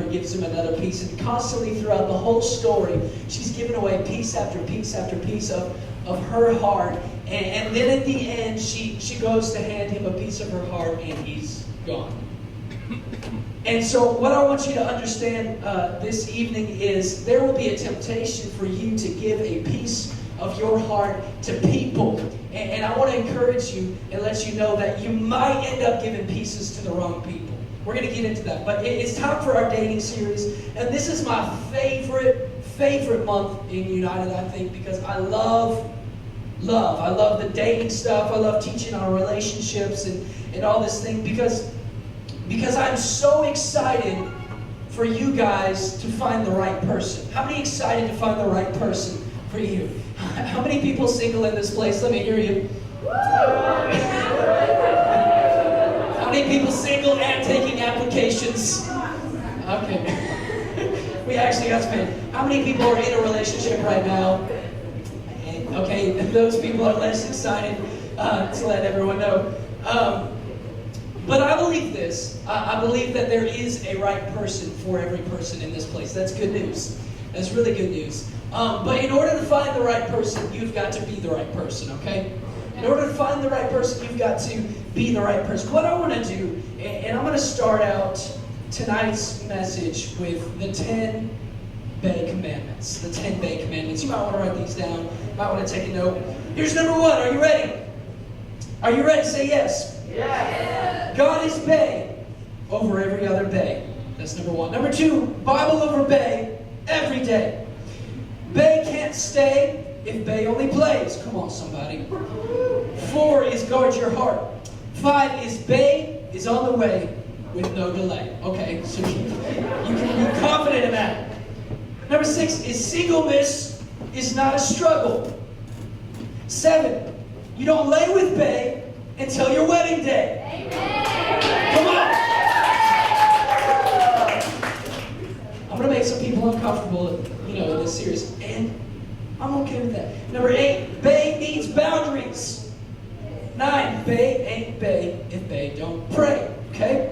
and gives him another piece. And constantly throughout the whole story, she's given away piece after piece after piece of her heart. And then at the end, she goes to hand him a piece of her heart, and he's gone. And so what I want you to understand this evening is there will be a temptation for you to give a piece of your heart to people. And I want to encourage you and let you know that you might end up giving pieces to the wrong people. We're going to get into that. But it's time for our dating series. And this is my favorite month in United, I think, because I love the dating stuff. I love teaching on relationships and all this thing because I'm so excited for you guys to find the right person. How many excited to find the right person for you? How many people single in this place? Let me hear you. How many people single and taking applications? Okay. We actually got some. How many people are in a relationship right now? Okay, those people are less excited to let everyone know. But I believe this. I believe that there is a right person for every person in this place. That's good news. That's really good news. But in order to find the right person, you've got to be the right person, okay? In order to find the right person, you've got to be the right person. What I want to do, and I'm going to start out tonight's message with the 10 Bay Commandments. The 10 Bay Commandments. You might want to write these down. You might want to take a note. Here's number 1. Are you ready? Are you ready? Say yes. Yeah. God is Bay over every other Bay. That's number 1. Number 2, Bible over Bay every day. Bay can't stay if Bay only plays. Come on, somebody. 4 is guard your heart. 5 is Bay is on the way with no delay. Okay, so you can be confident in that. Number 6 is singleness is not a struggle. 7, you don't lay with Bay until your wedding day. Amen. Come on. I'm going to make some people uncomfortable, in this series. And I'm okay with that. Number 8, Bay needs boundaries. 9, Bay ain't Bay if Bay don't pray. Okay?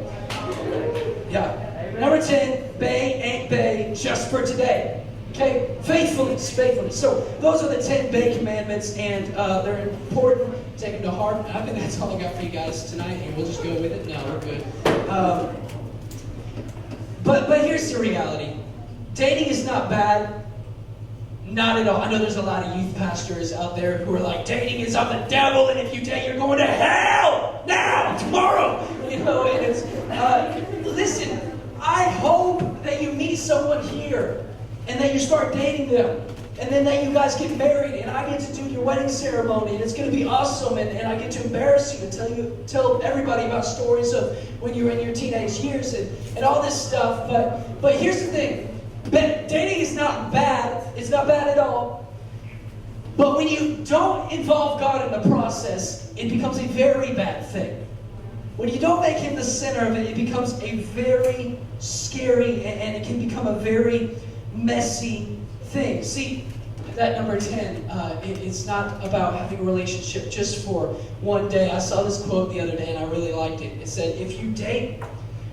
Yeah. Number 10, Bay ain't Bay just for today. Okay? Faithfulness. So those are the 10 Bay Commandments, and they're important. Take them to heart. I think that's all I got for you guys tonight, and we'll just go with it. No, we're good. But here's the reality. Dating is not bad. Not at all. I know there's a lot of youth pastors out there who are like, dating is of the devil, and if you date, you're going to hell now, tomorrow. And it's, listen, I hope that you meet someone here and that you start dating them. And then that you guys get married, and I get to do your wedding ceremony, and it's going to be awesome, and I get to embarrass you and tell everybody about stories of when you were in your teenage years and all this stuff. But here's the thing. Dating is not bad. It's not bad at all. But when you don't involve God in the process, it becomes a very bad thing. When you don't make Him the center of it, it becomes a very scary, and it can become a very messy thing. See, that number 10, it's not about having a relationship just for one day. I saw this quote the other day and I really liked it. It said, if you date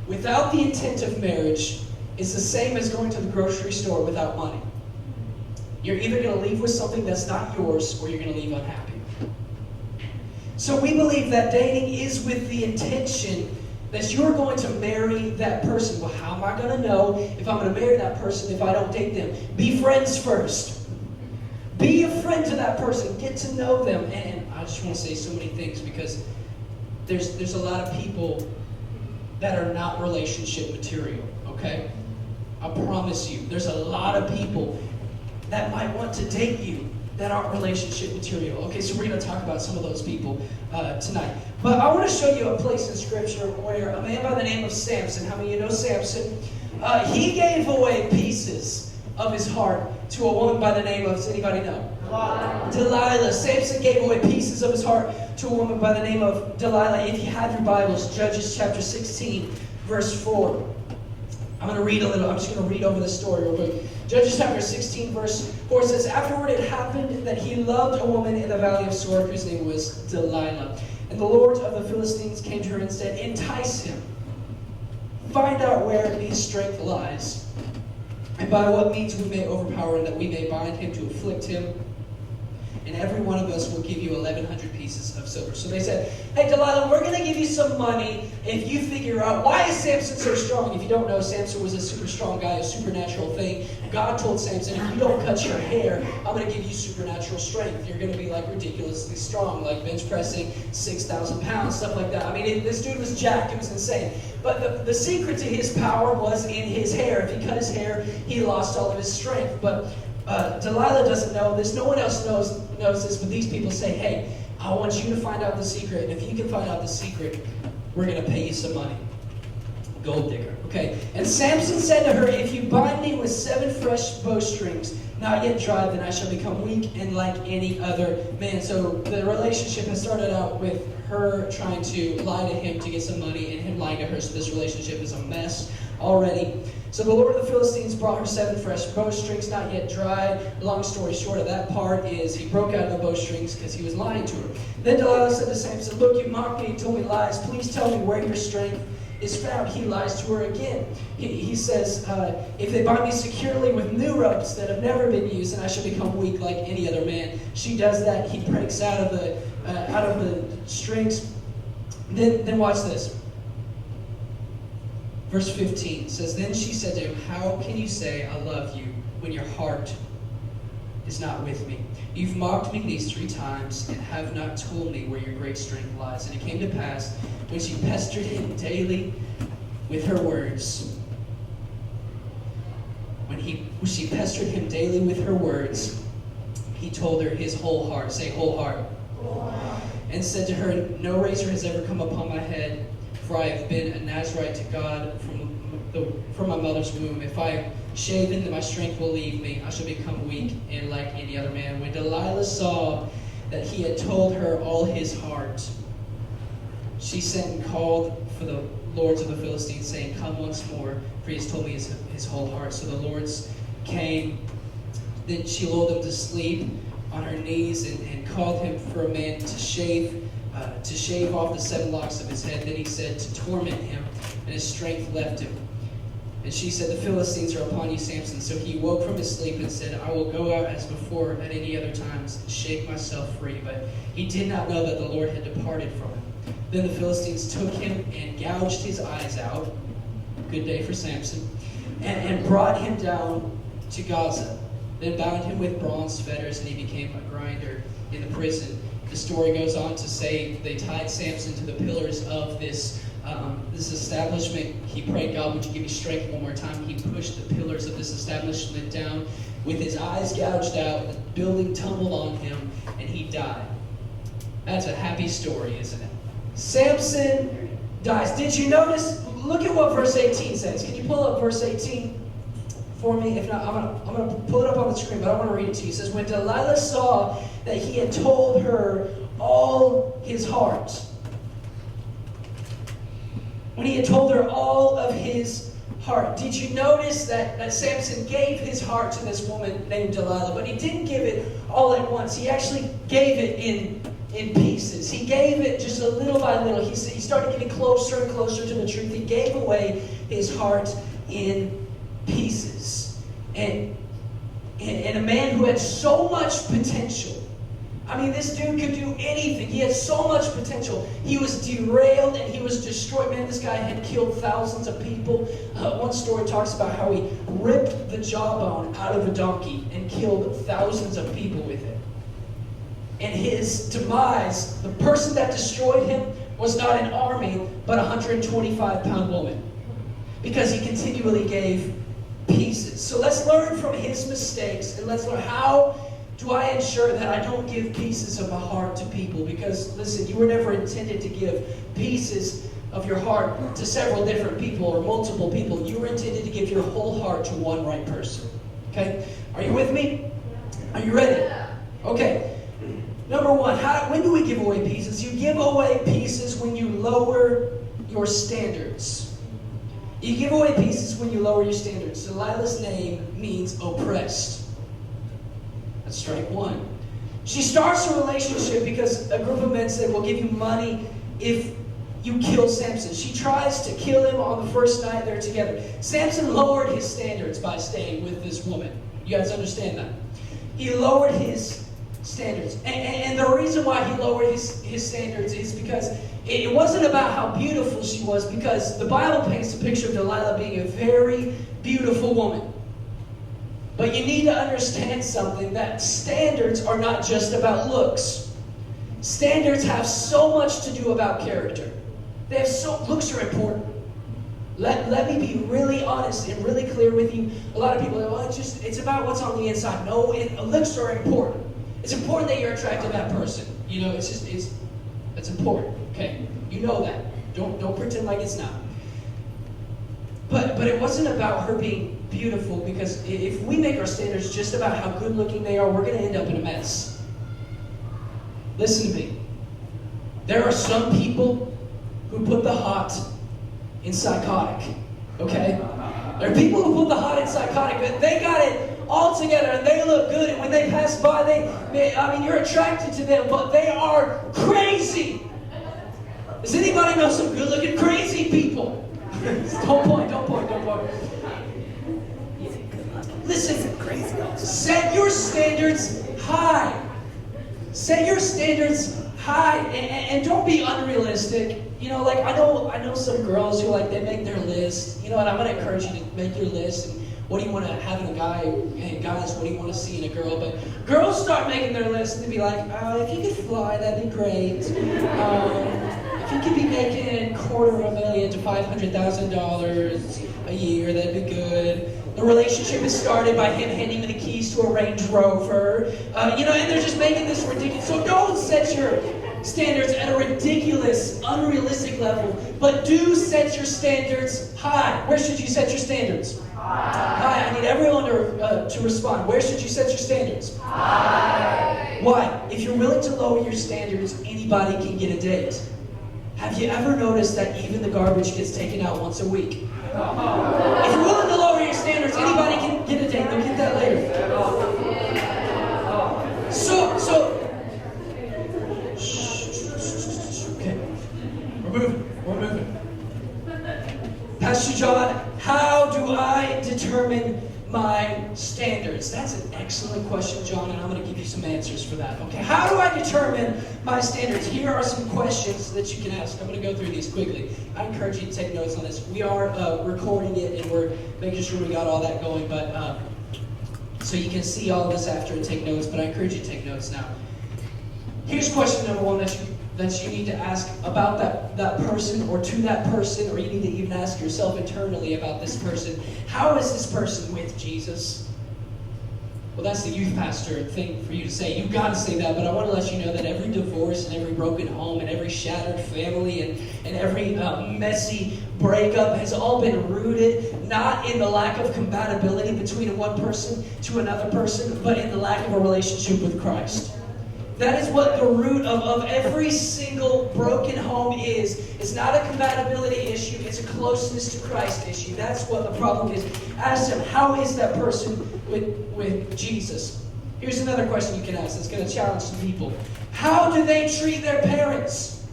without the intent of marriage, it's the same as going to the grocery store without money. You're either going to leave with something that's not yours or you're going to leave unhappy. So we believe that dating is with the intention that you're going to marry that person. Well, how am I going to know if I'm going to marry that person if I don't date them? Be friends first. Be a friend to that person. Get to know them. And I just want to say so many things because there's a lot of people that are not relationship material, okay? I promise you. There's a lot of people that might want to date you that aren't relationship material. Okay, so we're going to talk about some of those people tonight. But I want to show you a place in Scripture where a man by the name of Samson, how many of you know Samson? He gave away pieces of his heart to a woman by the name of, does anybody know? Delilah. Samson gave away pieces of his heart to a woman by the name of Delilah. If you have your Bibles, Judges chapter 16, verse 4. I'm going to read a little. I'm just going to read over the story real quick. Judges chapter 16, verse 4 says, afterward it happened that he loved a woman in the valley of Sword, whose name was Delilah. And the lords of the Philistines came to her and said, entice him. find out where his strength lies, and by what means we may overpower him, that we may bind him to afflict him. And every one of us will give you 1,100 pieces of silver. So they said, hey, Delilah, we're going to give you some money if you figure out why is Samson so strong. If you don't know, Samson was a super strong guy, a supernatural thing. God told Samson, if you don't cut your hair, I'm going to give you supernatural strength. You're going to be like ridiculously strong, like bench pressing 6,000 pounds, stuff like that. I mean, this dude was jacked. It was insane. But the secret to his power was in his hair. If he cut his hair, he lost all of his strength. But Delilah doesn't know this. No one else knows this, but these people say, hey, I want you to find out the secret, and if you can find out the secret, we're going to pay you some money. Gold digger. Okay. And Samson said to her, if you bind me with 7 fresh bowstrings, not yet dried, then I shall become weak and like any other man. So the relationship has started out with her trying to lie to him to get some money and him lying to her. So this relationship is a mess already. So the Lord of the Philistines brought her 7 fresh bowstrings, not yet dried. Long story short of that part is he broke out of the bowstrings because he was lying to her. Then Delilah said to Samson, look, you mocked me and told me lies. Please tell me where your strength is found. He lies to her again. He says, if they bind me securely with new ropes that have never been used, then I shall become weak like any other man. She does that. He breaks out of the strings. Then watch this. Verse 15 says, then she said to him, how can you say I love you when your heart is not with me? You've mocked me these 3 times and have not told me where your great strength lies. And it came to pass, when she pestered him daily with her words, she pestered him daily with her words, he told her his whole heart. Say whole heart. Whole heart. And said to her, no razor has ever come upon my head, for I have been a Nazirite to God from my mother's womb. If I am shaven, then my strength will leave me. I shall become weak and like any other man. When Delilah saw that he had told her all his heart, she sent and called for the lords of the Philistines, saying, come once more, for he has told me his whole heart. So the lords came. Then she lulled him to sleep on her knees and called him for a man to shave off the 7 locks of his head. Then he said to torment him, and his strength left him. And she said, the Philistines are upon you, Samson. So he woke from his sleep and said, I will go out as before at any other times and shake myself free. But he did not know that the Lord had departed from him. Then the Philistines took him and gouged his eyes out. Good day for Samson. And brought him down to Gaza. Then bound him with bronze fetters, and he became a grinder in the prison. The story goes on to say they tied Samson to the pillars of this establishment. He prayed, God, would you give me strength one more time? He pushed the pillars of this establishment down with his eyes gouged out. The building tumbled on him, and he died. That's a happy story, isn't it? Samson dies. Did you notice? Look at what verse 18 says. Can you pull up verse 18 for me? If not, I'm going to pull it up on the screen, but I want to read it to you. It says, when Delilah saw that he had told her all his heart. When he had told her all of his heart. Did you notice that Samson gave his heart to this woman named Delilah, but he didn't give it all at once. He actually gave it in pieces. He gave it just a little by little. He started getting closer and closer to the truth. He gave away his heart in pieces. And a man who had so much potential. I mean, this dude could do anything. He had so much potential. He was derailed and he was destroyed. Man, this guy had killed thousands of people. One story talks about how he ripped the jawbone out of a donkey and killed thousands of people with it. And his demise, the person that destroyed him, was not an army, but a 125-pound woman. Because he continually gave pieces. So let's learn from his mistakes, and let's learn how do I ensure that I don't give pieces of my heart to people? Because, listen, you were never intended to give pieces of your heart to several different people or multiple people. You were intended to give your whole heart to one right person. Okay? Are you with me? Are you ready? Okay. Number one, when do we give away pieces? You give away pieces when you lower your standards. You give away pieces when you lower your standards. Delilah's name means oppressed. That's strike one. She starts a relationship because a group of men said, we'll give you money if you kill Samson. She tries to kill him on the first night they're together. Samson lowered his standards by staying with this woman. You guys understand that? He lowered his standards. And the reason why he lowered his standards is because it wasn't about how beautiful she was, because the Bible paints a picture of Delilah being a very beautiful woman. But you need to understand something, that standards are not just about looks. Standards have so much to do about character. Looks are important. Let me be really honest and really clear with you. A lot of people are like, well, it's about what's on the inside. No, looks are important. It's important that you're attracted to that person. You know, it's important. Okay, you know that. Don't pretend like it's not. But it wasn't about her being beautiful, because if we make our standards just about how good looking they are, we're going to end up in a mess. Listen to me. There are some people who put the hot in psychotic. Okay? There are people who put the hot in psychotic, but they got it all together and they look good, and when they pass by, you're attracted to them, but they are crazy. Does anybody know some good-looking crazy people? Don't point. Listen, set your standards high. Set your standards high, and don't be unrealistic. You know, like I know some girls who they make their list. You know what? I'm going to encourage you to make your list. And what do you want to have in a guy? Hey, guys, what do you want to see in a girl? But girls start making their list and be like, if you could fly, that'd be great. If you could be making $250,000 to $500,000 a year, that'd be good. The relationship is started by him handing me the keys to a Range Rover. And they're just making this ridiculous. So don't set your standards at a ridiculous, unrealistic level, but do set your standards high. Where should you set your standards? High. I need everyone to respond. Where should you set your standards? High. Why? If you're willing to lower your standards, anybody can get a date. Have you ever noticed that even the garbage gets taken out once a week? If you're willing to lower your standards, anybody can get a date. They'll get that later. Okay. We're moving. Pastor John, how do I determine my standards? That's an excellent question, John, and I'm going to give you some answers for that. Okay, how do I determine my standards? Here are some questions that you can ask. I'm going to go through these quickly. I encourage you to take notes on this. We are recording it, and we're making sure we got all that going, but so you can see all of this after and take notes, but I encourage you to take notes now. Here's question number one that you need to ask about that person, or to that person, or you need to even ask yourself internally about this person. How is this person with Jesus? Well, that's the youth pastor thing for you to say. You've got to say that, but I want to let you know that every divorce and every broken home and every shattered family and every messy breakup has all been rooted not in the lack of compatibility between one person to another person, but in the lack of a relationship with Christ. That is what the root of every single broken home is. It's not a compatibility issue. It's a closeness to Christ issue. That's what the problem is. Ask him, how is that person with Jesus? Here's another question you can ask that's going to challenge some people. How do they treat their parents?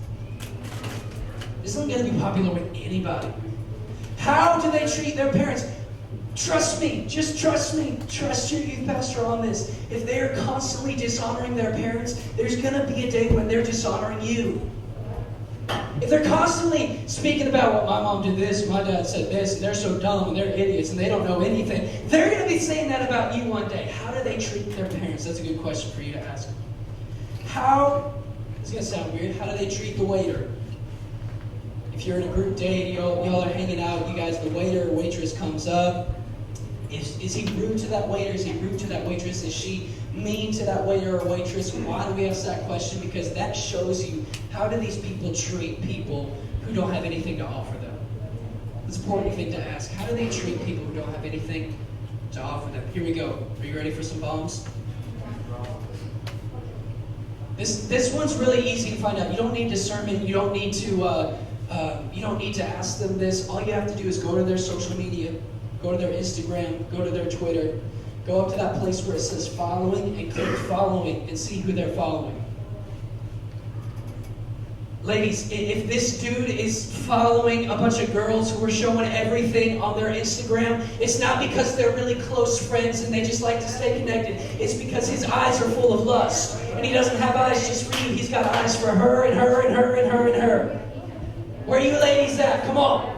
This isn't going to be popular with anybody. How do they treat their parents? Trust me. Just trust me. Trust your youth pastor on this. If they are constantly dishonoring their parents, there's going to be a day when they're dishonoring you. If they're constantly speaking about, well, my mom did this, my dad said this, and they're so dumb, and they're idiots, and they don't know anything, they're going to be saying that about you one day. How do they treat their parents? That's a good question for you to ask. This is going to sound weird, how do they treat the waiter? If you're in a group date, y'all are hanging out, you guys, the waiter or waitress comes up. Is he rude to that waiter? Is he rude to that waitress? Is she mean to that waiter or waitress? Why do we ask that question? Because that shows you, how do these people treat people who don't have anything to offer them? It's an important thing to ask. How do they treat people who don't have anything to offer them? Here we go. Are you ready for some bombs? This one's really easy to find out. You don't need discernment. You don't need to ask them this. All you have to do is go to their social media. Go to their Instagram, go to their Twitter, go up to that place where it says following and click following and see who they're following. Ladies, if this dude is following a bunch of girls who are showing everything on their Instagram, it's not because they're really close friends and they just like to stay connected. It's because his eyes are full of lust. And he doesn't have eyes just for you. He's got eyes for her and her and her and her and her. Where are you ladies at? Come on.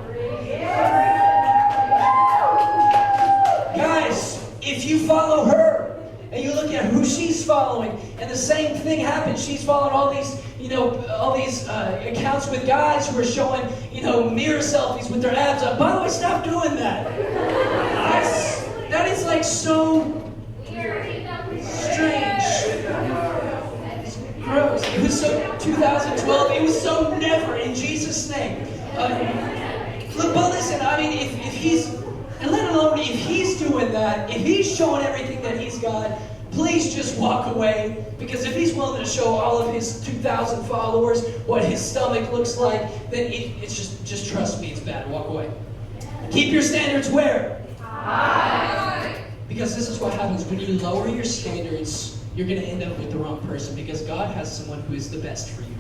Guys, if you follow her, and you look at who she's following, and the same thing happens. She's following all these, accounts with guys who are showing, mirror selfies with their abs up. By the way, stop doing that. That is like so strange. It's gross. It was so 2012. It was so never in Jesus' name. But listen, I mean, if he's. And let alone if he's doing that, if he's showing everything that he's got, please just walk away. Because if he's willing to show all of his 2,000 followers what his stomach looks like, then it's just trust me, it's bad. Walk away. Keep your standards where? High. Because this is what happens when you lower your standards. You're going to end up with the wrong person. Because God has someone who is the best for you.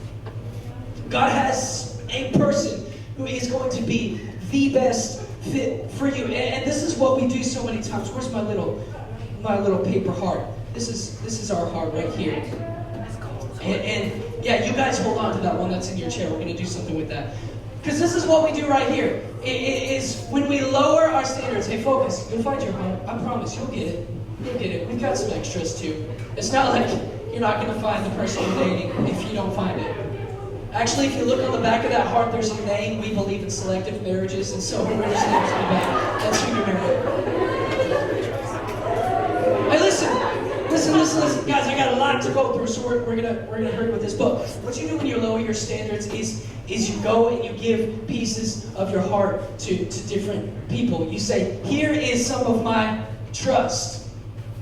God has a person who is going to be the best fit for you. And this is what we do so many times. Where's my little paper heart? This is our heart right here. And yeah, you guys hold on to that one that's in your chair. We're going to do something with that. Because this is what we do right here. It is when we lower our standards. Hey, focus. You'll find your heart. I promise. You'll get it. You'll get it. We've got some extras too. It's not like you're not going to find the person you're dating if you don't find it. Actually, if you look on the back of that heart, there's a name. We believe in selective marriages, and so whoever's name's on the back, that's who you're married. Hey, listen, guys. I got a lot to go through, so we're gonna hurry with this. But what you do when you lower your standards is you go and you give pieces of your heart to different people. You say, here is some of my trust.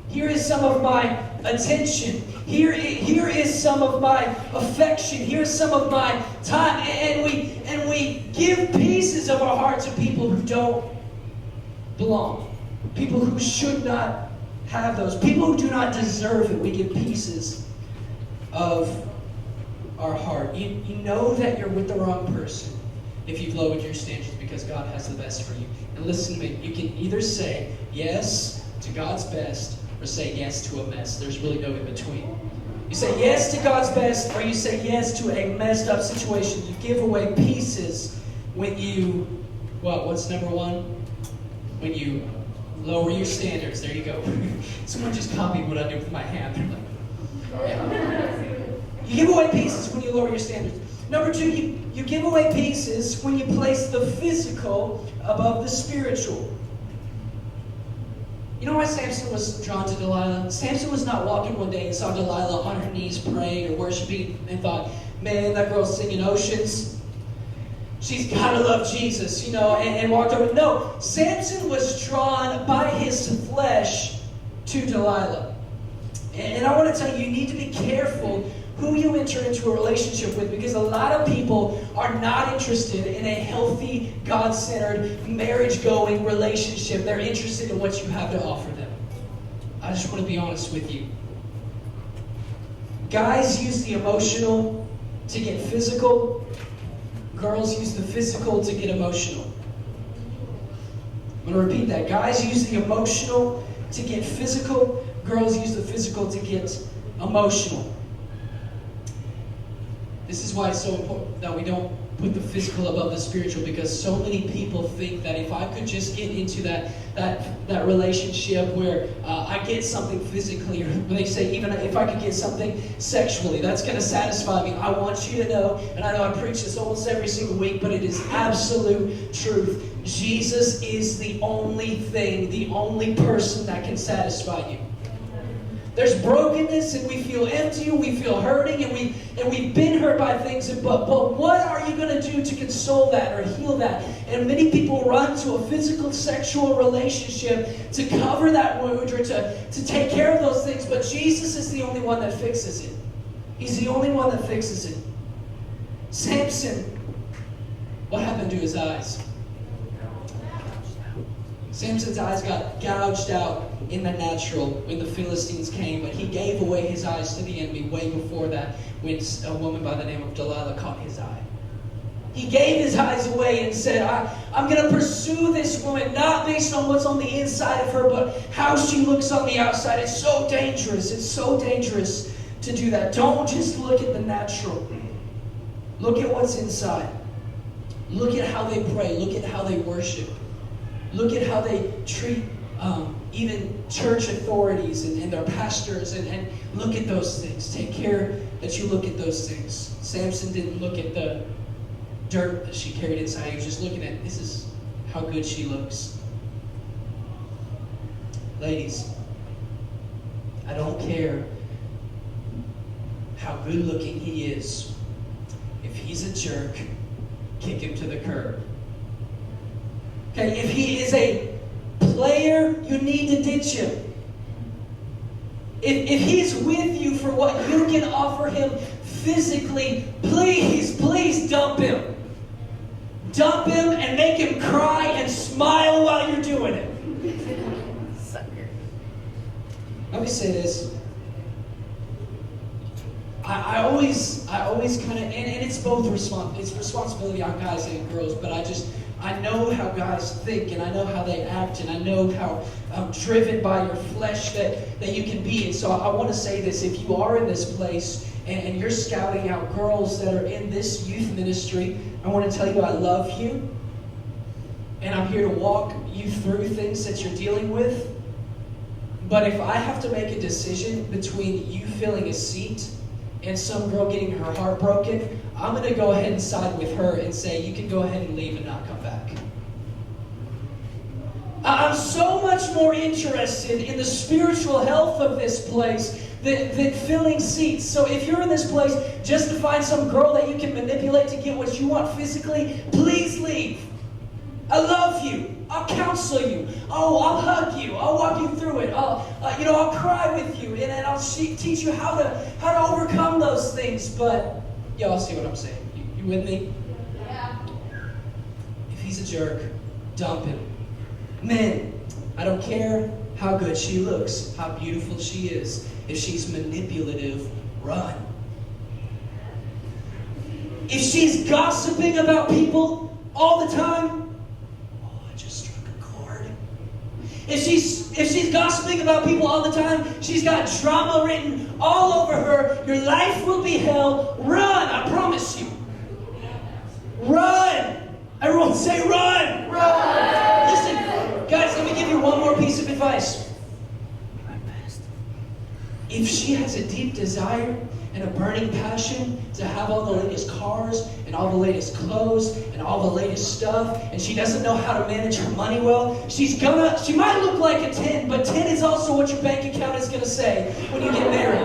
Here is some of my attention. Here is some of my affection. Here's some of my time. And we give pieces of our heart to people who don't belong. People who should not have those. People who do not deserve it. We give pieces of our heart. You know that you're with the wrong person if you've lowered your standards because God has the best for you. And listen to me. You can either say yes to God's best or say yes to a mess. There's really no in between. You say yes to God's best, or you say yes to a messed up situation. You give away pieces when you, what's number one? When you lower your standards. There you go. Someone just copied what I did with my hand. Yeah. You give away pieces when you lower your standards. Number two, you give away pieces when you place the physical above the spiritual. You know why Samson was drawn to Delilah? Samson was not walking one day and saw Delilah on her knees praying or worshiping and thought, man, that girl's singing Oceans. She's got to love Jesus, and walked over. No, Samson was drawn by his flesh to Delilah. And I want to tell you, you need to be careful who you enter into a relationship with, because a lot of people are not interested in a healthy, God-centered, marriage-going relationship. They're interested in what you have to offer them. I just want to be honest with you. Guys use the emotional to get physical. Girls use the physical to get emotional. I'm going to repeat that. Guys use the emotional to get physical. Girls use the physical to get emotional. This is why it's so important that we don't put the physical above the spiritual, because so many people think that if I could just get into that relationship where I get something physically, or they say even if I could get something sexually, that's going to satisfy me. I want you to know, and I know I preach this almost every single week, but it is absolute truth. Jesus is the only thing, the only person that can satisfy you. There's brokenness, and we feel empty, and we feel hurting, and we've been hurt by things. But what are you going to do to console that or heal that? And many people run to a physical, sexual relationship to cover that wound or to take care of those things. But Jesus is the only one that fixes it. He's the only one that fixes it. Samson, what happened to his eyes? Samson's eyes got gouged out in the natural when the Philistines came, but he gave away his eyes to the enemy way before that when a woman by the name of Delilah caught his eye. He gave his eyes away and said, I'm going to pursue this woman, not based on what's on the inside of her, but how she looks on the outside. It's so dangerous. It's so dangerous to do that. Don't just look at the natural. Look at what's inside. Look at how they pray. Look at how they worship. Look at how they treat even church authorities and their pastors. And look at those things. Take care that you look at those things. Samson didn't look at the dirt that she carried inside. He was just looking at, this is how good she looks. Ladies, I don't care how good looking he is. If he's a jerk, kick him to the curb. Okay, if he is a player, you need to ditch him. If he's with you for what you can offer him physically, please dump him. Dump him and make him cry and smile while you're doing it. Sucker. Let me say this. I always kind of, and it's both it's responsibility on guys and girls, but I know how guys think, and I know how they act, and I know how driven by your flesh that you can be. And so I want to say this: if you are in this place and you're scouting out girls that are in this youth ministry, I want to tell you I love you, and I'm here to walk you through things that you're dealing with. But if I have to make a decision between you filling a seat and some girl getting her heart broken, I'm going to go ahead and side with her and say, you can go ahead and leave and not come back. I'm so much more interested in the spiritual health of this place than filling seats. So if you're in this place just to find some girl that you can manipulate to get what you want physically, please leave. I love you. I'll counsel you. Oh, I'll hug you. I'll walk you through it. I'll cry with you, and I'll teach you how to overcome those things. But y'all see what I'm saying? You with me? Yeah. If he's a jerk, dump him. Men, I don't care how good she looks, how beautiful she is. If she's manipulative, run. If she's gossiping about people all the time, If she's gossiping about people all the time, she's got drama written all over her, your life will be hell. Run, I promise you. Run. Everyone say run. Run. Listen, guys, let me give you one more piece of advice. If she has a deep desire and a burning passion to have all the latest cars and all the latest clothes and all the latest stuff, and she doesn't know how to manage her money well, she might look like a 10, but 10 is also what your bank account is going to say when you get married.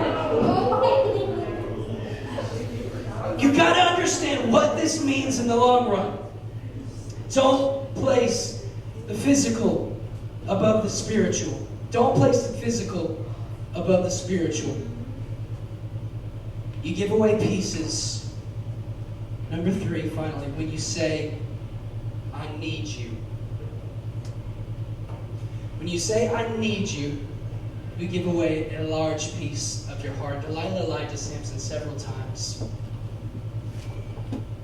You got to understand what this means in the long run. Don't place the physical above the spiritual. Don't place the physical above the spiritual. You give away pieces. Number 3, finally, when you say, I need you. When you say, I need you, you give away a large piece of your heart. Delilah lied to Samson several times.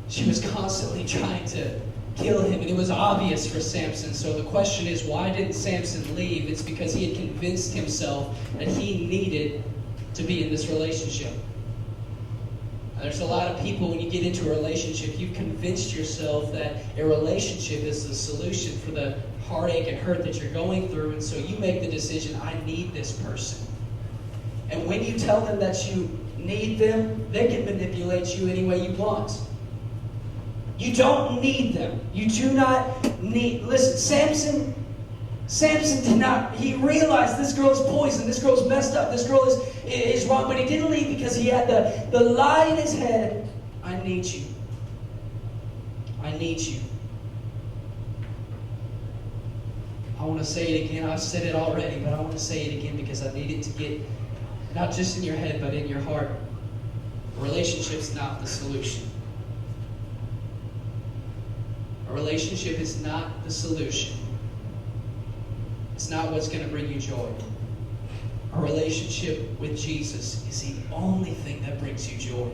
She was constantly trying to kill him, and it was obvious for Samson. So the question is, why didn't Samson leave? It's because he had convinced himself that he needed to be in this relationship. There's a lot of people, when you get into a relationship, you've convinced yourself that a relationship is the solution for the heartache and hurt that you're going through, and so you make the decision, I need this person. And when you tell them that you need them, they can manipulate you any way you want. You don't need them. You do not need... Listen, Samson did not... He realized this girl's poison. This girl's messed up. This girl is wrong. But he didn't leave because he had the lie in his head. I need you. I need you. I want to say it again. I've said it already, but I want to say it again because I need it to get not just in your head, but in your heart. A relationship's not the solution. A relationship is not the solution. It's not what's going to bring you joy. A relationship with Jesus is the only thing that brings you joy.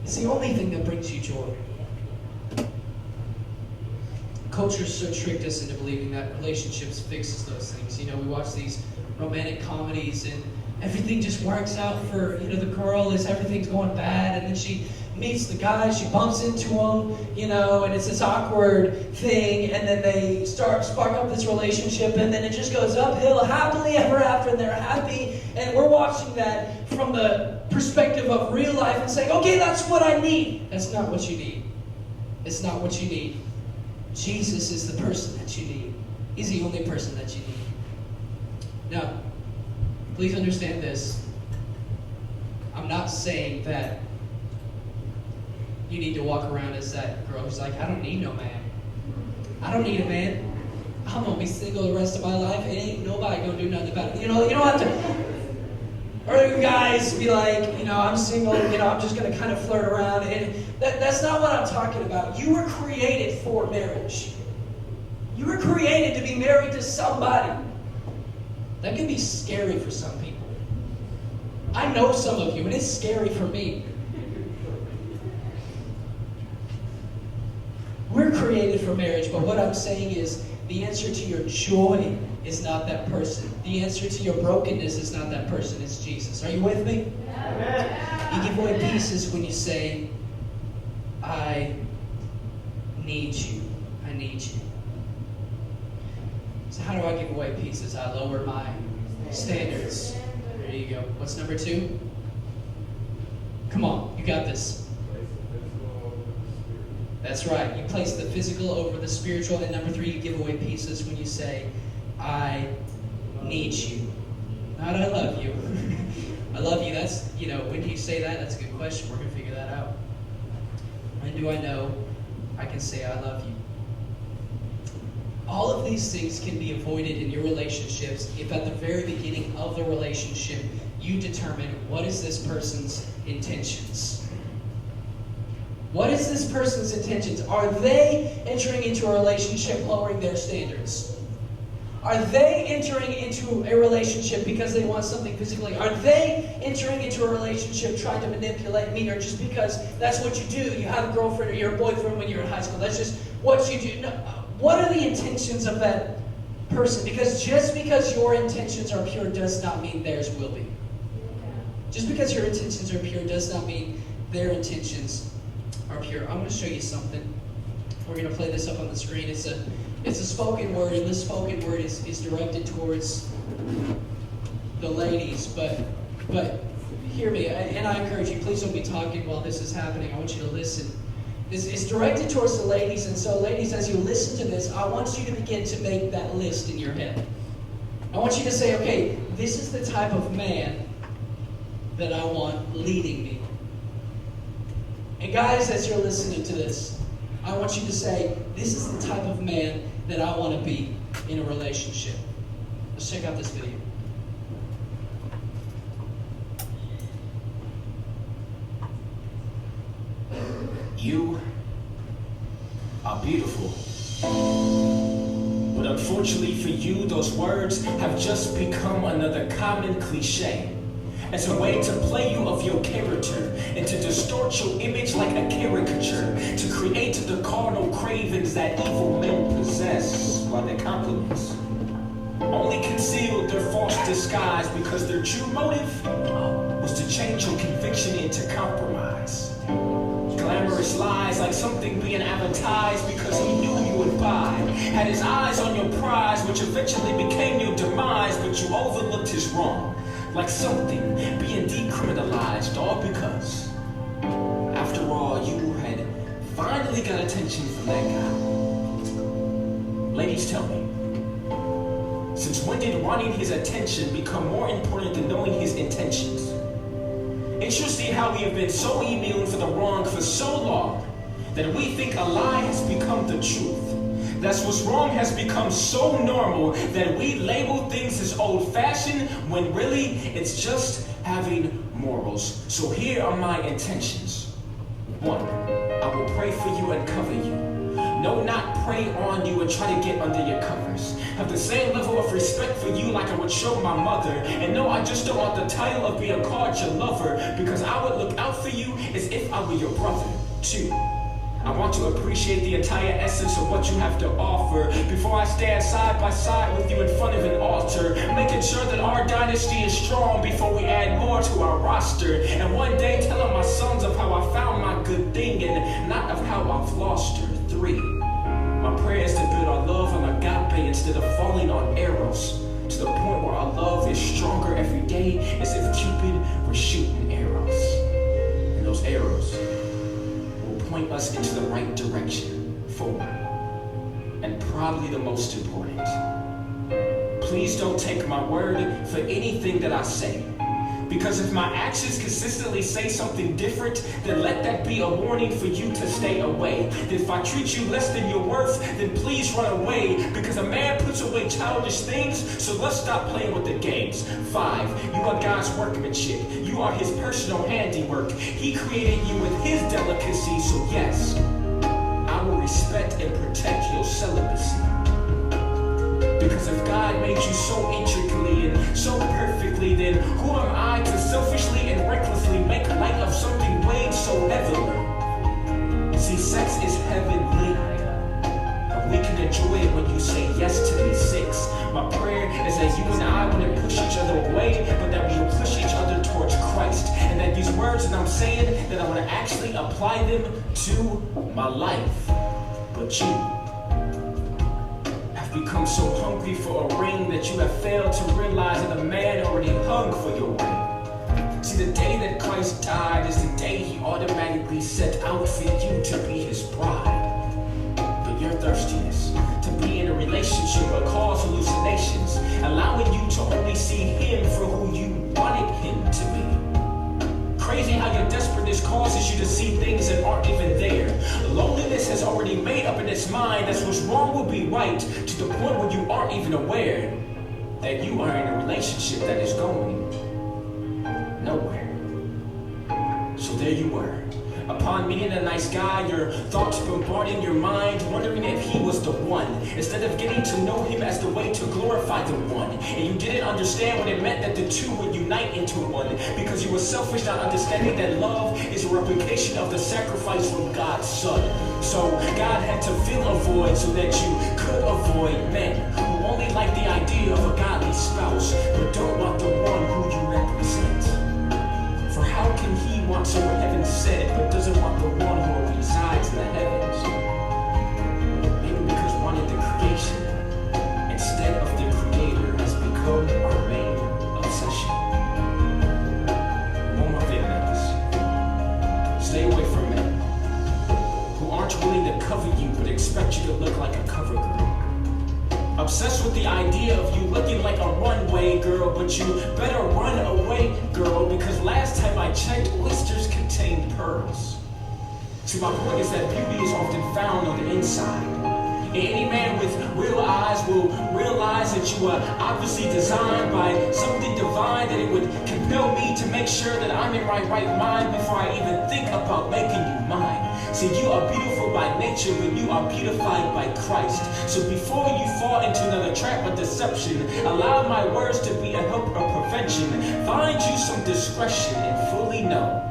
It's the only thing that brings you joy. Culture so tricked us into believing that relationships fixes those things. You know, we watch these romantic comedies and everything just works out for, you know, the girl is everything's going bad, and then she meets the guy, she bumps into him, you know, and it's this awkward thing, and then they spark up this relationship, and then it just goes uphill, happily ever after, and they're happy, and we're watching that from the perspective of real life and saying, okay, that's what I need. That's not what you need. It's not what you need. Jesus is the person that you need. He's the only person that you need. Now, please understand this. I'm not saying that you need to walk around as that girl who's like, I don't need no man. I don't need a man. I'm going to be single the rest of my life. Ain't nobody going to do nothing about it. You know, you don't have to. Or you guys be like, you know, I'm single, you know, I'm just going to kind of flirt around. And that's not what I'm talking about. You were created for marriage. You were created to be married to somebody. That can be scary for some people. I know some of you, and it's scary for me. We're created for marriage, but what I'm saying is the answer to your joy is not that person. The answer to your brokenness is not that person, it's Jesus. Are you with me? Amen. You give away pieces when you say, I need you. I need you. So how do I give away pieces? I lower my standards. There you go. What's number 2? Come on, you got this. That's right. You place the physical over the spiritual. And number 3, you give away pieces when you say, I need you. Not I love you. I love you. That's, you know, when you say that, that's a good question. We're going to figure that out. When do I know I can say I love you? All of these things can be avoided in your relationships if at the very beginning of the relationship you determine what is this person's intentions. What is this person's intentions? Are they entering into a relationship lowering their standards? Are they entering into a relationship because they want something physically? Are they entering into a relationship trying to manipulate me, or just because that's what you do? You have a girlfriend or you're a boyfriend when you're in high school. That's just what you do. No, what are the intentions of that person? Because just because your intentions are pure does not mean theirs will be. Just because your intentions are pure does not mean their intentions are pure. I'm going to show you something. We're going to play this up on the screen. It's a spoken word, and this spoken word is directed towards the ladies, but hear me, and I encourage you, please don't be talking while this is happening. I want you to listen. It's directed towards the ladies, and so ladies, as you listen to this, I want you to begin to make that list in your head. I want you to say, okay, this is the type of man that I want leading me. And guys, as you're listening to this, I want you to say, this is the type of man that I want to be in a relationship. Let's check out this video. You are beautiful. But unfortunately for you, those words have just become another common cliche. As a way to play you of your character and to distort your image like a caricature, to create the carnal cravings that evil men possess while their compliments only concealed their false disguise, because their true motive was to change your conviction into compromise. Glamorous lies like something being advertised because he knew you would buy. Had his eyes on your prize, which eventually became your demise, but you overlooked his wrong. Like something being decriminalized, all because, after all, you had finally got attention from that guy. Ladies, tell me, since when did wanting his attention become more important than knowing his intentions? Interesting how we have been so immune for the wrong for so long that we think a lie has become the truth. That's what's wrong has become so normal that we label things as old-fashioned when really it's just having morals. So here are my intentions. 1, I will pray for you and cover you. No, not prey on you and try to get under your covers. Have the same level of respect for you like I would show my mother. And no, I just don't want the title of being called your lover, because I would look out for you as if I were your brother, too. I want to appreciate the entire essence of what you have to offer before I stand side by side with you in front of an altar, making sure that our dynasty is strong before we add more to our roster. And one day telling my sons of how I found my good thing and not of how I've lost her. 3. My prayer is to build our love on agape instead of falling on arrows, to the point where our love is stronger every day, as if Cupid were shooting arrows. And those arrows point us into the right direction. 4. And probably the most important, please don't take my word for anything that I say. Because if my actions consistently say something different, then let that be a warning for you to stay away. If I treat you less than your worth, then please run away. Because a man puts away childish things, so let's stop playing with the games. 5. You are God's workmanship. You are his personal handiwork. He created you with his delicacy, so yes, I will respect and protect your celibacy. Because if God made you so intricately and so perfectly, then who am I to selfishly and recklessly make light of something weighed so heavily? See, sex is heavenly, and we can enjoy it when you say yes to me. 6. My prayer is that you and I wouldn't push each other away, but that we will push each other towards Christ. And that these words that I'm saying, that I want to actually apply them to my life. But you become so hungry for a ring that you have failed to realize that a man already hung for your ring. See, the day that Christ died is the day he automatically set out for you to be his bride. But your thirstiness to be in a relationship will cause hallucinations, allowing you to only see him for who you wanted him to be. Crazy how your desperateness causes you to see things that aren't even there. Loneliness has already made up in its mind that what's wrong will be right, to the point where you aren't even aware that you are in a relationship that is going nowhere. So there you were. Upon meeting a nice guy, your thoughts bombarding your mind, wondering if he was the one, instead of getting to know him as the way to glorify the one. And you didn't understand what it meant that the two would unite into one, because you were selfish, not understanding that love is a replication of the sacrifice from God's Son. So God had to fill a void so that you could avoid men who only like the idea of a godly spouse, but don't want the one who you represent. For how can he want someone heaven sent, but doesn't want the one who resides in the heavens? Maybe because wanting the creation instead of the creator has become our main obsession. One more thing, ladies. Stay away from men who aren't willing to cover you but expect you to look like a cover girl. Obsessed with the idea of you looking like a runway girl, but you better run away, girl, because last time I checked, oysters contained pearls. See, my point is that beauty is often found on the inside. And any man with real eyes will realize that you are obviously designed by something divine, that it would compel me to make sure that I'm in my right mind before I even think about making you mine. See, you are beautiful by nature, but you are beautified by Christ. So before you fall into another trap of deception, allow my words to be a help or prevention. Find you some discretion and fully know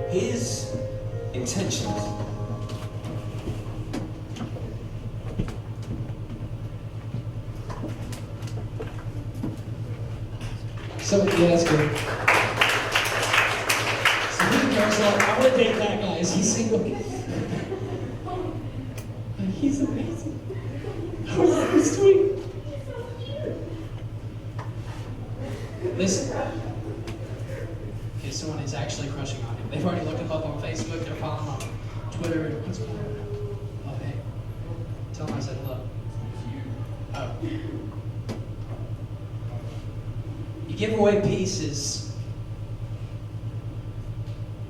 his intentions. So, yeah, that's good. So he goes like, I want to date that guy. Is he single? He's amazing. Oh, so sweet. Listen. Okay, someone is actually crushing on him. They've already looked him up on Facebook. They're following him on Twitter. What's going on? Oh, hey. Tell him I said hello. Oh. You give away pieces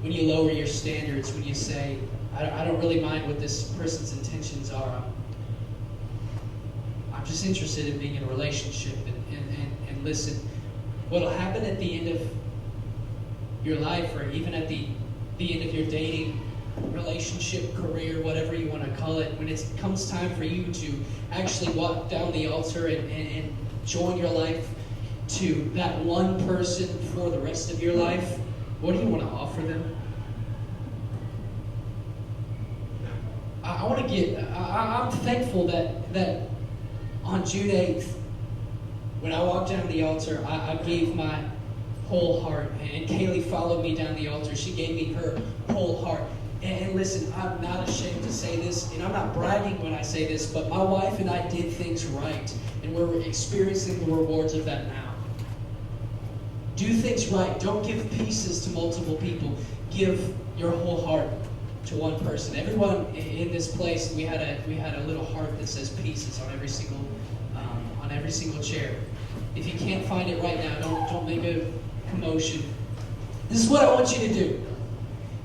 when you lower your standards, when you say, I don't really mind what this person's intentions are. I'm just interested in being in a relationship. And listen, what'll happen at the end of your life, or even at the end of your dating relationship, career, whatever you want to call it, when it comes time for you to actually walk down the altar and join your life to that one person for the rest of your life, what do you want to offer them? I'm thankful that on June 8th, when I walked down the altar, I gave my whole heart. And Kaylee followed me down the altar. She gave me her whole heart. And listen, I'm not ashamed to say this, and I'm not bragging when I say this, but my wife and I did things right, and we're experiencing the rewards of that now. Do things right. Don't give pieces to multiple people. Give your whole heart to one person. Everyone in this place, we had a little heart that says pieces on every single chair. If you can't find it right now, don't make a commotion. This is what I want you to do.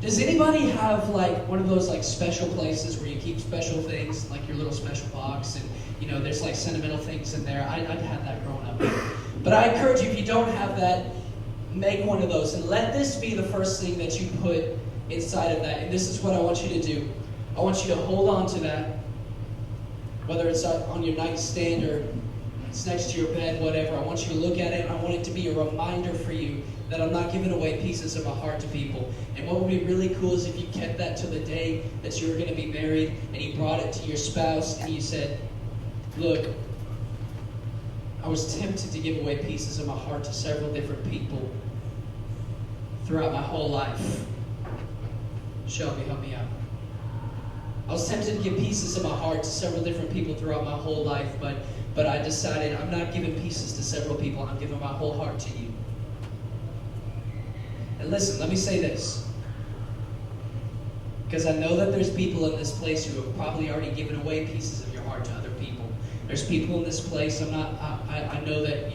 Does anybody have like one of those like special places where you keep special things, like your little special box, and you know there's like sentimental things in there? I'd had that growing up. But I encourage you, if you don't have that, make one of those and let this be the first thing that you put inside of that. And this is what I want you to do. I want you to hold on to that, whether it's on your nightstand or it's next to your bed, whatever. I want you to look at it, and I want it to be a reminder for you that I'm not giving away pieces of my heart to people. And what would be really cool is if you kept that till the day that you were going to be married, and you brought it to your spouse, and you said, look, I was tempted to give away pieces of my heart to several different people throughout my whole life. Shelby, help me out. I was tempted to give pieces of my heart to several different people throughout my whole life, but I decided I'm not giving pieces to several people. I'm giving my whole heart to you. And listen, let me say this, because I know that there's people in this place who have probably already given away pieces of your heart to other people. There's people in this place. I know that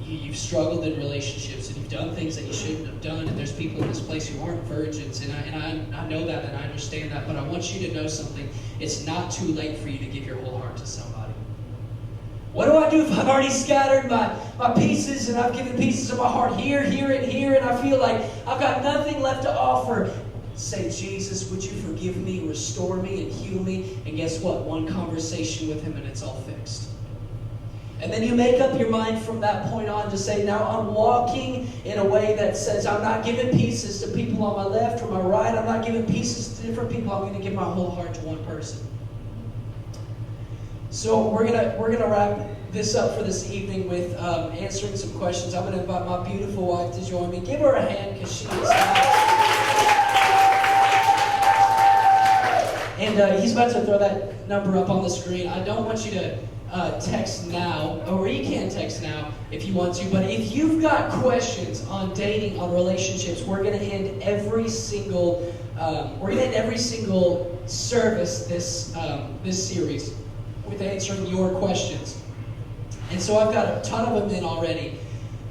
you've struggled in relationships and you've done things that you shouldn't have done. And there's people in this place who aren't virgins, and I know that and I understand that. But I want you to know something. It's not too late for you to give your whole heart to somebody. What do I do if I've already scattered my pieces and I've given pieces of my heart here, and here, and I feel like I've got nothing left to offer? Say, Jesus, would you forgive me, restore me, and heal me? And guess what? One conversation with Him and it's all fixed. And then you make up your mind from that point on to say, now I'm walking in a way that says I'm not giving pieces to people on my left or my right. I'm not giving pieces to different people. I'm going to give my whole heart to one person. So we're gonna wrap this up for this evening with answering some questions. I'm going to invite my beautiful wife to join me. Give her a hand because she is And he's about to throw that number up on the screen. I don't want you to text now, or you can text now if you want to, but if you've got questions on dating, on relationships, we're going to end every single service this series with answering your questions. And so I've got a ton of them in already.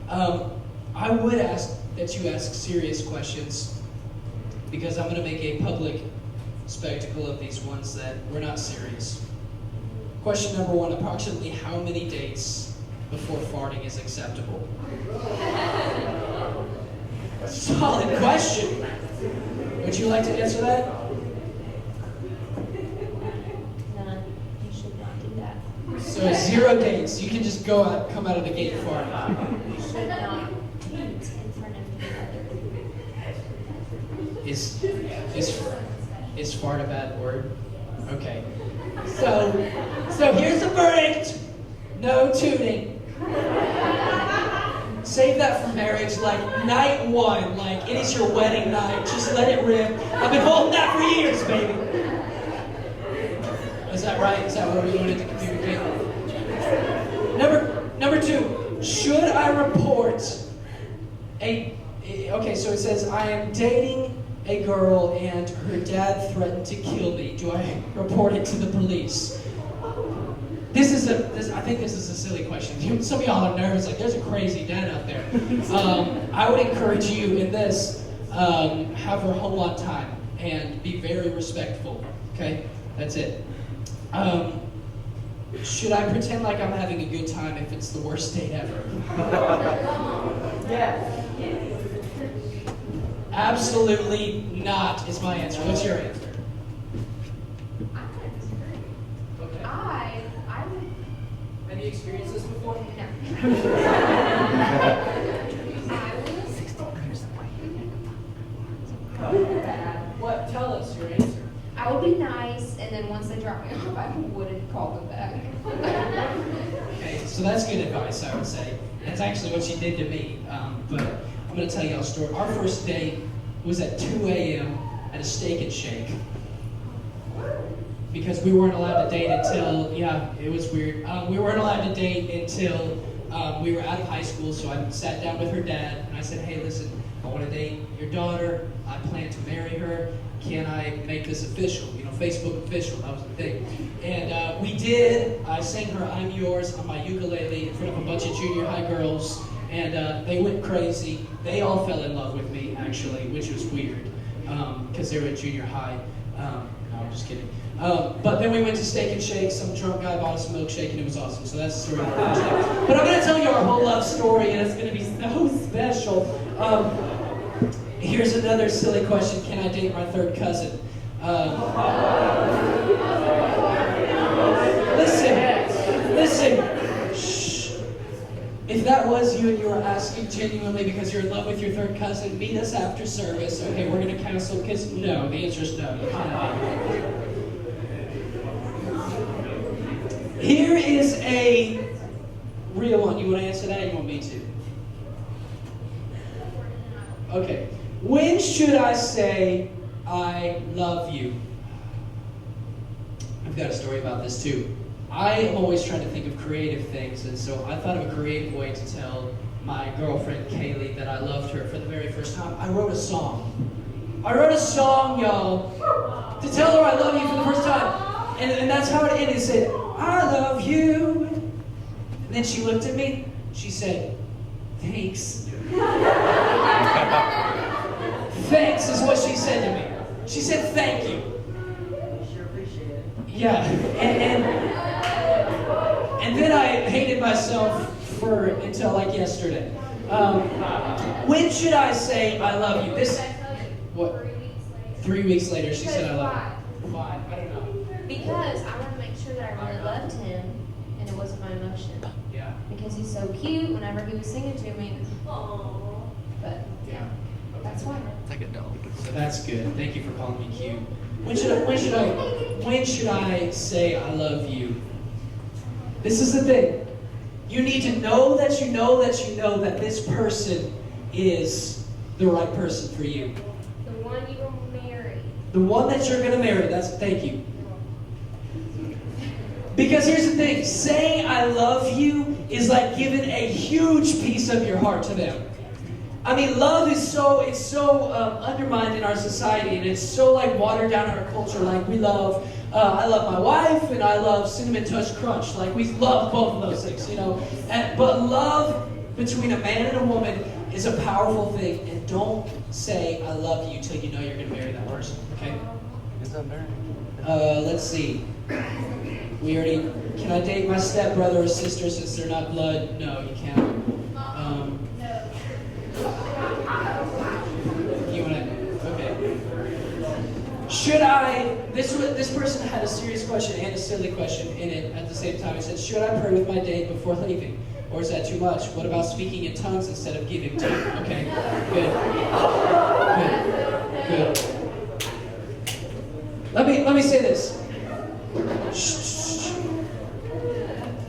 I would ask that you ask serious questions, because I'm going to make a public spectacle of these ones that were not serious. Question number 1, approximately how many dates before farting is acceptable? Solid question. Would you like to answer that? None. You should not do that. So 0 dates. You can just come out of the gate farting. You should not eat in front of the other. Is fart a bad word? Okay. So here's a verdict. No tuning. Save that for marriage, like night 1, like it is your wedding night. Just let it rip. I've been holding that for years, baby. Is that right? Is that what we wanted to communicate? Number 2, should I report okay, so it says, I am dating a girl and her dad threatened to kill me. Do I report it to the police? I think this is a silly question. Some of y'all are nervous, like there's a crazy dad out there. I would encourage you in this, have her home on time and be very respectful. Okay, that's it. Should I pretend like I'm having a good time if it's the worst date ever? Yeah. Absolutely not is my answer. What's your answer? I'm gonna disagree. Okay. I would. Have you experienced this before? No. What? Tell us your answer. I would be nice, and then once they drop me off, I wouldn't call them back. Okay, so that's good advice, I would say. That's actually what she did to me. But I'm going to tell you a story. Our first date was at 2 a.m. at a Steak and Shake. Because we weren't allowed to date until, yeah, it was weird. We weren't allowed to date until we were out of high school, so I sat down with her dad, and I said, hey, listen, I want to date your daughter. I plan to marry her. Can I make this official? You know, Facebook official, that was the thing. And we did. I sang her I'm Yours on my ukulele in front of a bunch of junior high girls, and they went crazy. They all fell in love with me, actually, which was weird, because they were in junior high. No, I'm just kidding. But then we went to Steak and Shake. Some drunk guy bought us a milkshake, and it was awesome. So that's the story of the first date. But I'm going to tell you our whole love story, and it's going to be so special. Here's another silly question. Can I date my third cousin? Listen. Shh. If that was you and you were asking genuinely because you're in love with your third cousin, meet us after service. Okay, we're going to cancel because no. The answer is no. You can't. Here is a real one. You want to answer that or you want me to? Okay. When should I say I love you? I've got a story about this too. I am always trying to think of creative things, and so I thought of a creative way to tell my girlfriend Kaylee that I loved her for the very first time. I wrote a song. Y'all, to tell her I love you for the first time. And that's how it ended. It said, I love you. And then she looked at me. She said, thanks. Thanks is what she said to me. She said, thank you. Sure appreciate it. Yeah. And then I hated myself until like yesterday. When should I say I love you? This. What? 3 weeks later, she said I love you. Why? I don't know. Because I want to make sure that I really loved him, and it wasn't my emotion. Yeah. Because he's so cute whenever he was singing to me. Aww. But yeah, that's why. Like a dog. So that's good. Thank you for calling me cute. When should I say I love you? This is the thing. You need to know that you know that you know that this person is the right person for you. The one you will marry. The one that you're gonna marry. Thank you. Because here's the thing, saying I love you is like giving a huge piece of your heart to them. I mean, love is so undermined in our society, and it's so like watered down in our culture. Like we love, I love my wife, and I love Cinnamon Toast Crunch. Like we love both of those things, you know. But love between a man and a woman is a powerful thing, and don't say I love you till you know you're going to marry that person. Okay? Is that married? Let's see. Can I date my stepbrother or sister since they're not blood? No, you can't. Should I, this person had a serious question and a silly question in it at the same time. It said, should I pray with my date before leaving? Or is that too much? What about speaking in tongues instead of giving tongue? Okay, good. Let me say this. Shh.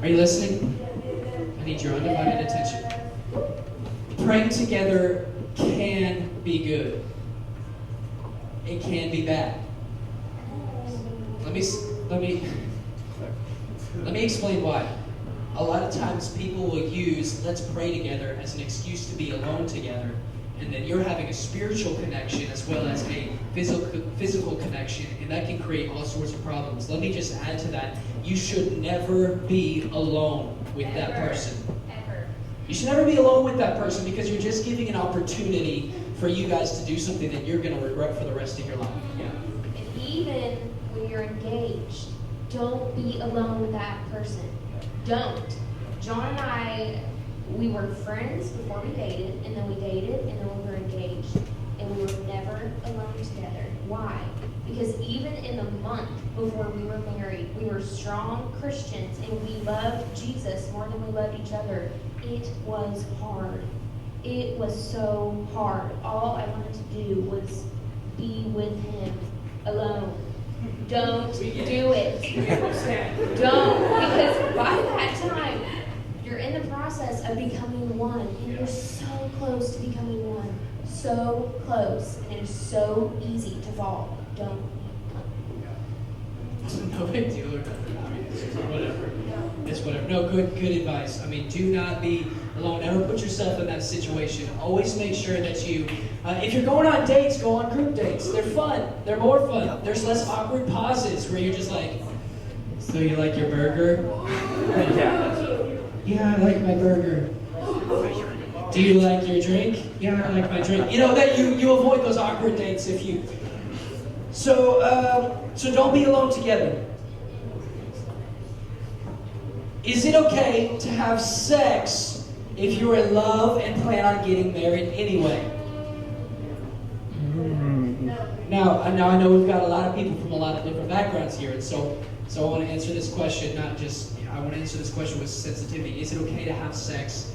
Are you listening? I need your undivided attention. Praying together can be good. It can be bad. Let me explain why. A lot of times people will use let's pray together as an excuse to be alone together, and then you're having a spiritual connection as well as a physical connection, and that can create all sorts of problems. Let me just add to that. You should never be alone with that person. Ever. You should never be alone with that person because you're just giving an opportunity for you guys to do something that you're going to regret for the rest of your life. Yeah. And even when you're engaged, don't be alone with that person. Don't. John and I, we were friends before we dated, and then we dated, and then we were engaged. and we were never alone together. Why? Because even in the month before we were married, we were strong Christians and we loved Jesus more than we loved each other. It was hard. It was so hard. All I wanted to do was be with him alone. Don't do it. Don't, because by that time, you're in the process of becoming one, and you're so close to becoming one. So close, and it's so easy to fall. Don't. No big deal or nothing. I mean, it's whatever. It's whatever. No, good advice. I mean, do not be alone. Never put yourself in that situation. Always make sure that you, if you're going on dates, go on group dates. They're fun. They're more fun. There's less awkward pauses where you're just like, so you like your burger? Yeah, I like my burger. Do you like your drink? Yeah, I like my drink. You know, that you avoid those awkward dates if you... So don't be alone together. Is it okay to have sex if you're in love and plan on getting married anyway? Now I know we've got a lot of people from a lot of different backgrounds here, and so I want to answer this question, I want to answer this question with sensitivity. Is it okay to have sex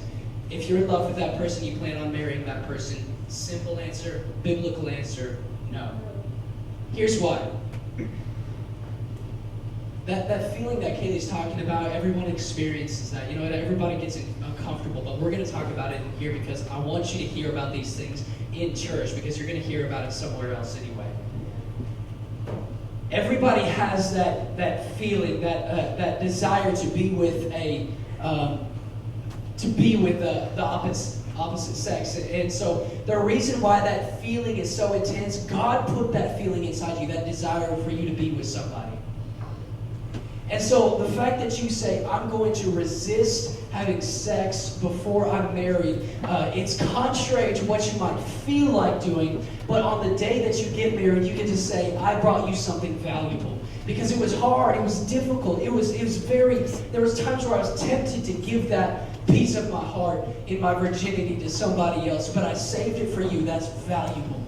if you're in love with that person, you plan on marrying that person? Simple answer, biblical answer, no. Here's why. That feeling that Kaylee's talking about, everyone experiences that. You know, everybody gets uncomfortable, but we're going to talk about it in here because I want you to hear about these things in church because you're going to hear about it somewhere else anyway. Everybody has that feeling, that desire to be with the opposite sex. And so the reason why that feeling is so intense, God put that feeling inside you, that desire for you to be with somebody. And so the fact that you say, I'm going to resist having sex before I'm married, it's contrary to what you might feel like doing, but on the day that you get married, you get to say, I brought you something valuable. Because it was hard, it was difficult, there was times where I was tempted to give that piece of my heart in my virginity to somebody else, but I saved it for you. That's valuable.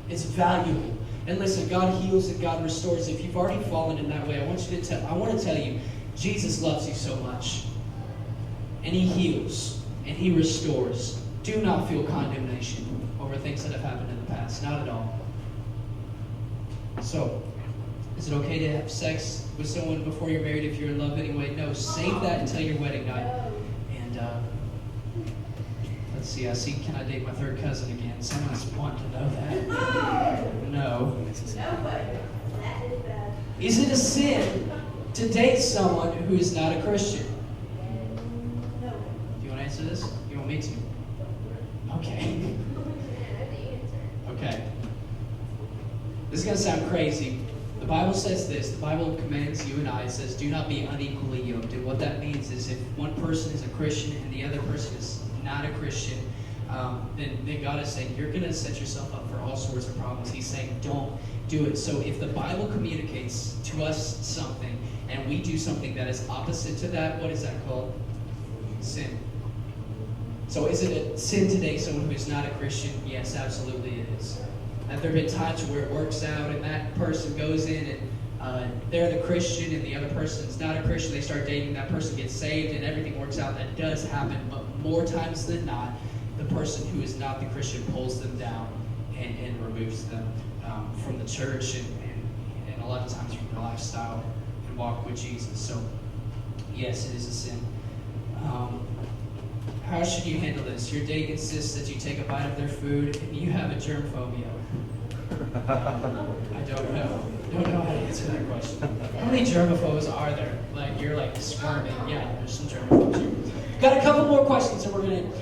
It's valuable. And listen, God heals and God restores. If you've already fallen in that way, I want to tell you, Jesus loves you so much. And he heals and he restores. Do not feel condemnation over things that have happened in the past. Not at all. So, is it okay to have sex with someone before you're married if you're in love anyway? No, save that until your wedding night. And let's see, can I date my third cousin again? Someone's wanting to know that. No. Is it a sin to date someone who is not a Christian? No. Do you want to answer this? You want me to? Okay. Okay. This is going to sound crazy. The Bible says this. The Bible commands you and I. It says, do not be unequally yoked. And what that means is if one person is a Christian and the other person is not a Christian, then God is saying, you're going to set yourself up for all sorts of problems. He's saying, don't do it. So if the Bible communicates to us something and we do something that is opposite to that, what is that called? Sin. So is it a sin to date someone who is not a Christian? Yes, absolutely it is. Have there been times where it works out and that person goes in and they're the Christian and the other person's not a Christian, they start dating, that person gets saved and everything works out? That does happen, but more times than not, the person who is not the Christian pulls them down and removes them from the church and a lot of times from their lifestyle and walk with Jesus. So, yes, it is a sin. How should you handle this? Your date insists that you take a bite of their food and you have a germ phobia. I don't know how to answer that question. How many germaphobes are there? Like, you're like squirming. Yeah, there's some germaphobes here. Got a couple more questions and we're going to...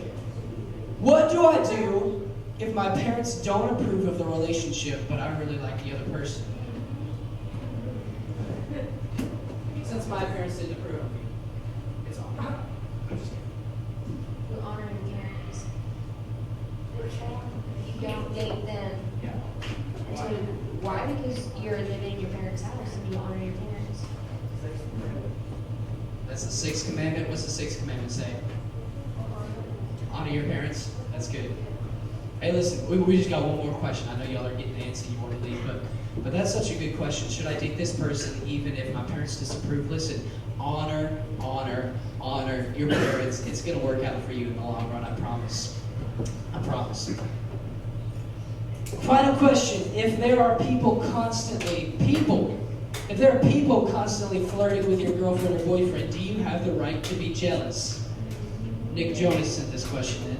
What do I do if my parents don't approve of the relationship, but I really like the other person? Since my parents didn't approve of me, it's on. I'm just kidding. You honor your parents. You don't date them. Yeah. Why? Because you're living in your parents' house and you honor your parents. That's the sixth commandment. What's the sixth commandment say? Honor your parents. That's good. Hey, listen, we just got one more question. I know y'all are getting antsy, you want to leave, but that's such a good question. Should I date this person even if my parents disapprove? Listen, honor your parents. It's going to work out for you in the long run, I promise. I promise. Final question. If there are people constantly flirting with your girlfriend or boyfriend, do you have the right to be jealous? Nick Jonas sent this question in.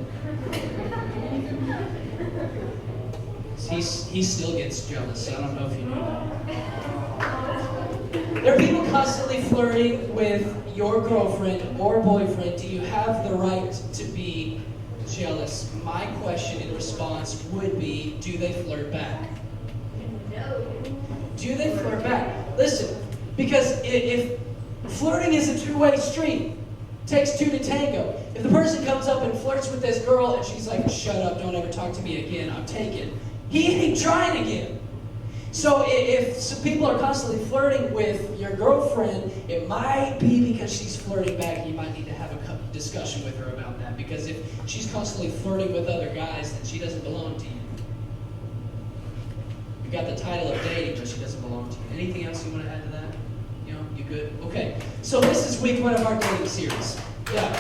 He still gets jealous. I don't know if you knew that. There are people constantly flirting with your girlfriend or boyfriend. Do you have the right to be jealous? My question in response would be, do they flirt back? No. Do they flirt back? Listen, because if flirting is a two-way street, it takes two to tango. If the person comes up and flirts with this girl and she's like, shut up, don't ever talk to me again, I'm taken, he ain't trying again. So if some people are constantly flirting with your girlfriend, it might be because she's flirting back. You might need to have a discussion with her about that. Because if she's constantly flirting with other guys, then she doesn't belong to you. You got the title of dating, but she doesn't belong to you. Anything else you want to add to that? You know, you good? Okay. So this is week 1 of our dating series. Yeah.